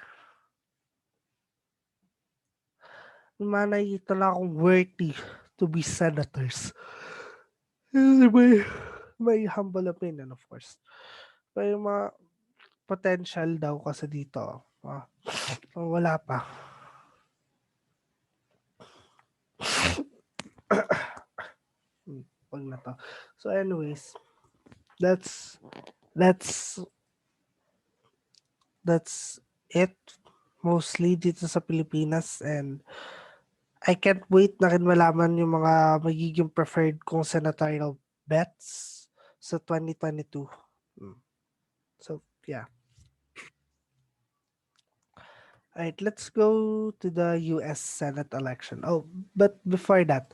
may mga nakikita na akong worthy to be senators. May humble opinion, of course. Pero yung mga potential daw kasi dito, wala pa. Wag na to. So anyways, that's that's that's it mostly dito sa Pilipinas, and I can't wait na rin malaman yung mga magiging preferred kong senatorial bets sa 2022. Mm. So yeah. Alright, let's go to the US Senate election. Oh, but before that,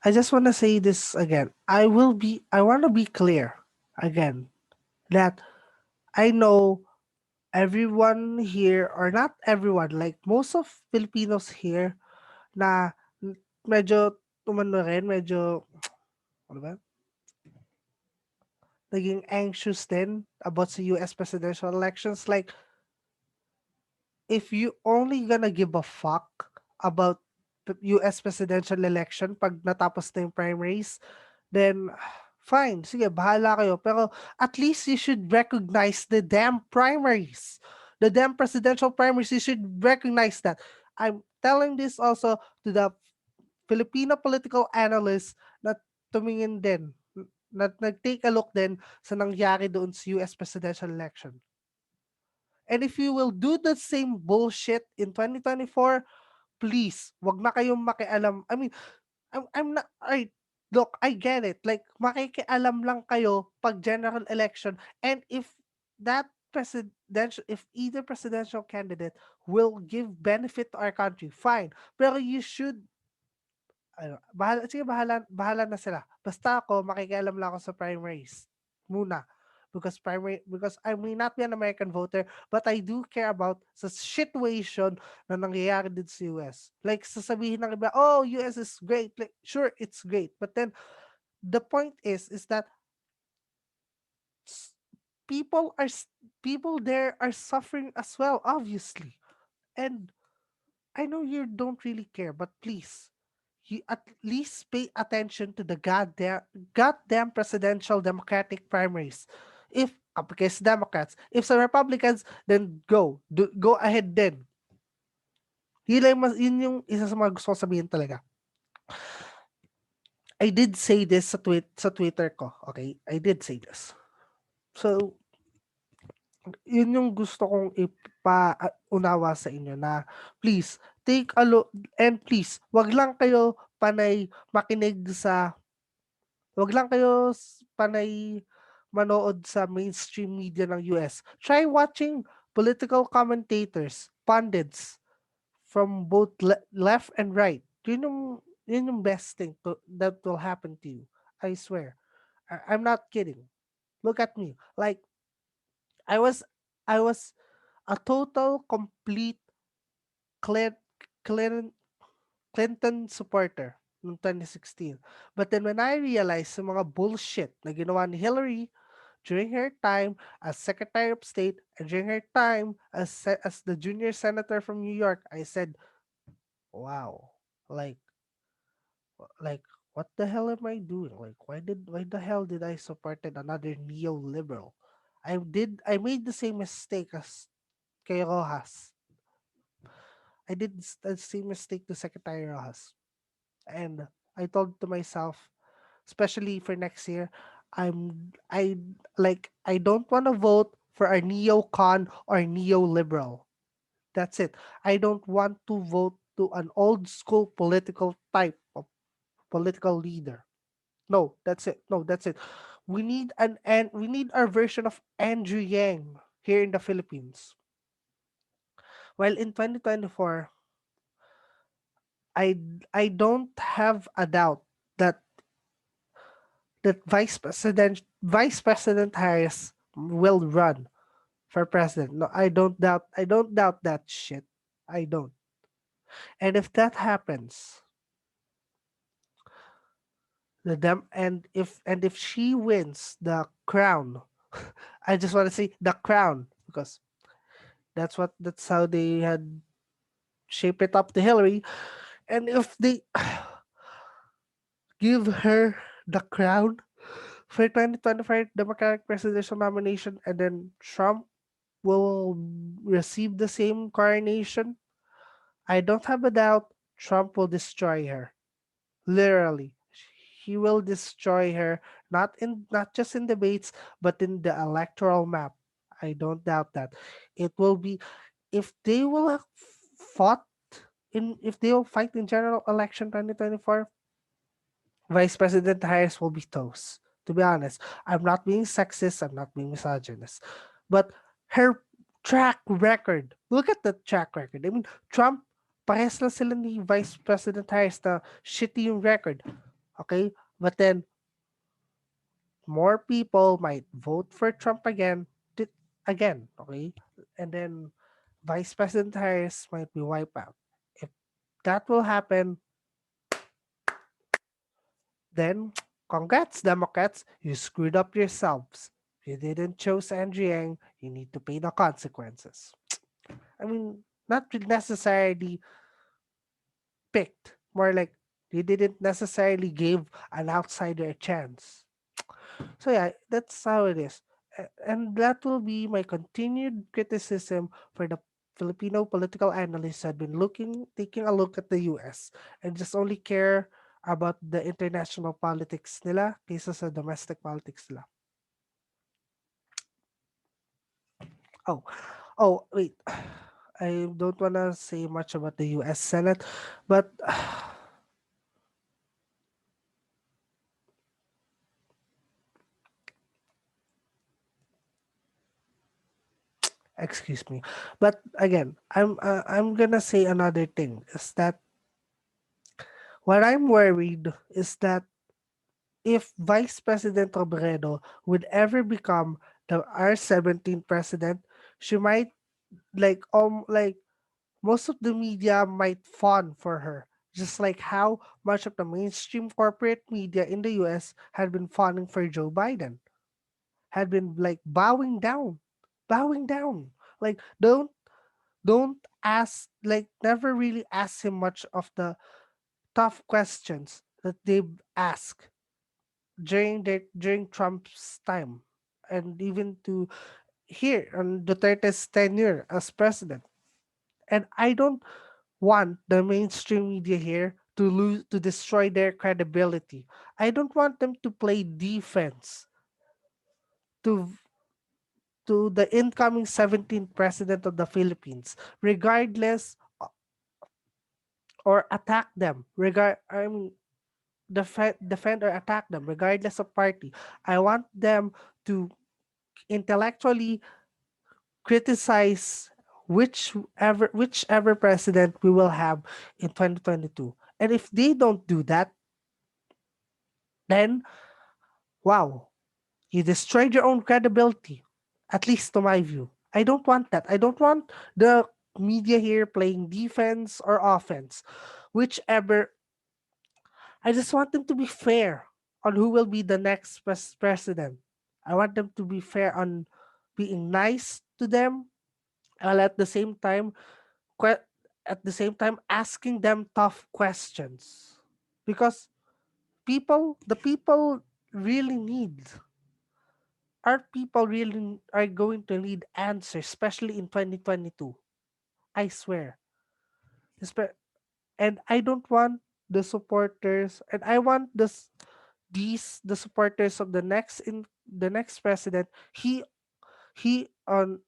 I just want to say this again. I want to be clear again that I know everyone here, or not everyone, like most of Filipinos here na medyo umano rin, medyo, ano ba, naging anxious din about sa US presidential elections. Like, if you only gonna give a fuck about the US presidential election pag natapos na yung primaries, then fine, sige, bahala kayo. Pero at least you should recognize the damn primaries. The damn presidential primaries, you should recognize that. I'm telling this also to the Filipino political analysts na tumingin din, na nag-take a look din sa nangyari doon sa US presidential election. And if you will do the same bullshit in 2024, please, wag na kayong makialam. I mean, I'm not, look, I get it. Like, makikialam lang kayo pag general election. And if if either presidential candidate will give benefit to our country, fine. Pero you should, ano, sige, bahala na sila. Basta ako, makikialam lang ako sa primaries. Muna. Because I may not be an American voter, but I do care about sa situation na nangyayari din sa US. Like, sasabihin ng iba, oh, US is great. Like, sure, it's great. But then, the point is that s- people are, people there are suffering as well, obviously. And I know you don't really care, but please, you at least pay attention to the goddamn presidential Democratic primaries. If because Democrats, if sa Republicans, then go ahead then. Yun yung isa sa mga gusto ko sabihin talaga. I did say this sa Twitter ko, okay? I did say this. So, yun yung gusto kong ipaunawa sa inyo na please, take a look, and please, wag lang kayo panay makinig sa, wag lang kayo panay manood sa mainstream media ng US. Try watching political commentators, pundits from both left and right. Yun yung best thing that will happen to you. I swear. I'm not kidding. Look at me. Like, I was I was a total complete Clin- Clin- Clinton supporter noong 2016. But then when I realized sa mga bullshit na ginawa ni Hillary during her time as Secretary of State and during her time as the junior senator from New York, I said, wow, like like what the hell am I doing? Like, why the hell did I supported another neoliberal? I made the same mistake as kay Rojas. I did the same mistake to Secretary Rojas. And I told to myself, especially for next year, I I don't want to vote for a neocon or neoliberal. That's it. I don't want to vote to an old school political type of political leader. No, that's it. No, that's it. We need and we need our version of Andrew Yang here in the Philippines. While in 2024, I I don't have a doubt that Vice President Harris will run for president. No, I don't doubt that shit. I don't. And if that happens, and if she wins the crown, I just want to say the crown because that's how they had shaped it up to Hillary. And if they give her the crown for 2025 Democratic presidential nomination, and then Trump will receive the same coronation, I don't have a doubt Trump will destroy her. Literally. He will destroy her not just in debates but in the electoral map. I don't doubt that. It will be if they will have fought if they will fight in general election 2024, Vice President Harris will be toast. To be honest, I'm not being sexist, I'm not being misogynist. But her track record, look at the track record. I mean, Trump, parehas lang sila ni Vice President Harris na shitty yung record. Okay? But then, more people might vote for Trump again. Okay? And then, Vice President Harris might be wiped out. If that will happen, then, congrats, Democrats, you screwed up yourselves. You didn't choose Andrew Yang, you need to pay the consequences. I mean, not necessarily picked, more like they didn't necessarily give an outsider a chance. So yeah, that's how it is. And that will be my continued criticism for the Filipino political analysts who had been taking a look at the US and just only care about the international politics nila kaysa sa domestic politics nila. Oh, wait. I don't wanna say much about the US Senate, but excuse me. But again, I'm gonna say another thing is that what I'm worried is that if Vice President Robredo would ever become the R17 president, she might like most of the media might fawn for her. Just like how much of the mainstream corporate media in the US had been fawning for Joe Biden, had been like bowing down. Like don't ask never really ask him much of the tough questions that they ask during Trump's time, and even to here on Duterte's tenure as president. And I don't want the mainstream media here to destroy their credibility. I don't want them to play defense to the incoming 17th president of the Philippines, regardless or attack them. I mean, defend or attack them, regardless of party. I want them to intellectually criticize whichever president we will have in 2022. And if they don't do that, then wow, you destroyed your own credibility. At least to my view. I don't want that. I don't want the media here playing defense or offense. Whichever, I just want them to be fair on who will be the next president. I want them to be fair on being nice to them, while que- at the same time asking them tough questions, because the people really need our people really are going to need answers, especially in 2022. I swear. Espe- and I don't want the supporters, and I want the supporters of the next president. He on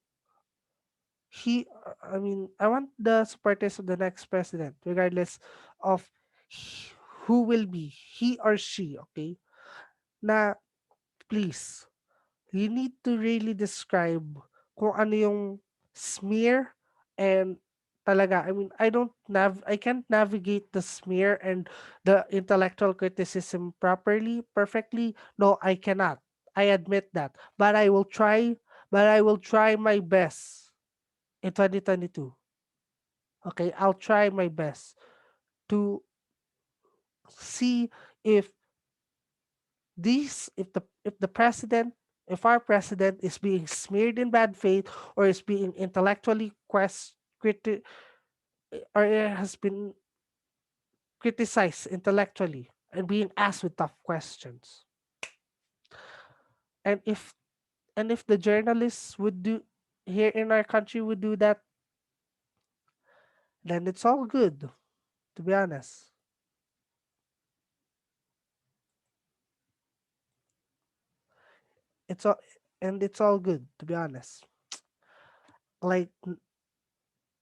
he I mean, I want the supporters of the next president, regardless of h- who will be he or she, okay, na please, you need to really describe kung ano yung smear and talaga, I mean, I can't navigate the smear and the intellectual criticism perfectly. No, I cannot. I admit that. But I will try my best in 2022. Okay, I'll try my best to see if if the president, if our president is being smeared in bad faith, or is being intellectually or has been criticized intellectually and being asked with tough questions. And if the journalists would do here in our country would do that, then it's all good, to be honest. It's all it's all good, to be honest. Like,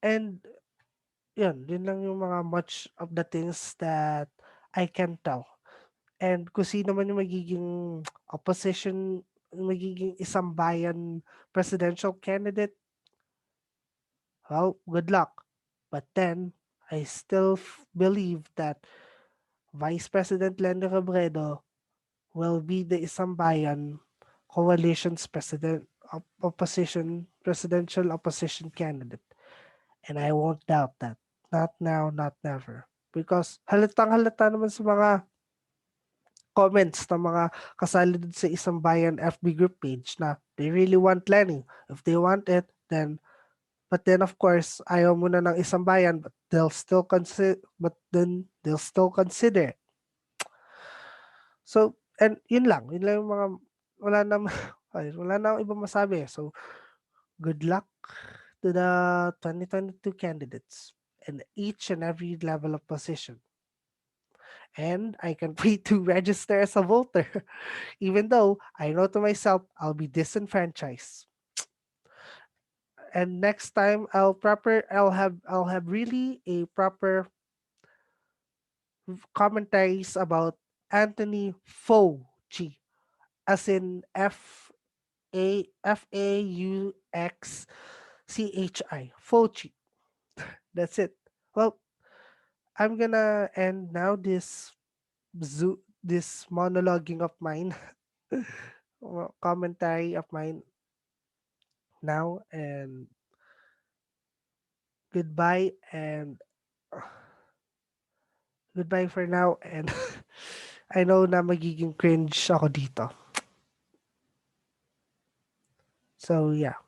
and yun lang yung mga much of the things that I can tell. And kung sino man yung magiging opposition, magiging isang bayan presidential candidate, well, good luck. But then, I still believe that Vice President Leni Robredo will be the isang bayan coalition's presidential opposition candidate. And I won't doubt that. Not now, not never. Because halatang halata naman sa mga comments ng mga kasali dun sa isang bayan FB group page na they really want Lenny. If they want it, then but then of course ayaw muna ng isang bayan, but they'll still consider it. So, and yun lang yung mga wala na wala na akong ibang masabi. So, good luck to the 2022 candidates in each and every level of position. And I can wait to register as a voter, even though I know to myself I'll be disenfranchised. And next time I'll have really a proper commentaries about Anthony Fauci, as in Fauxchi. Fauci. That's it. Well, I'm gonna end now this monologuing of mine, commentary of mine now, and goodbye and goodbye for now, and I know na magiging cringe ako dito. So yeah.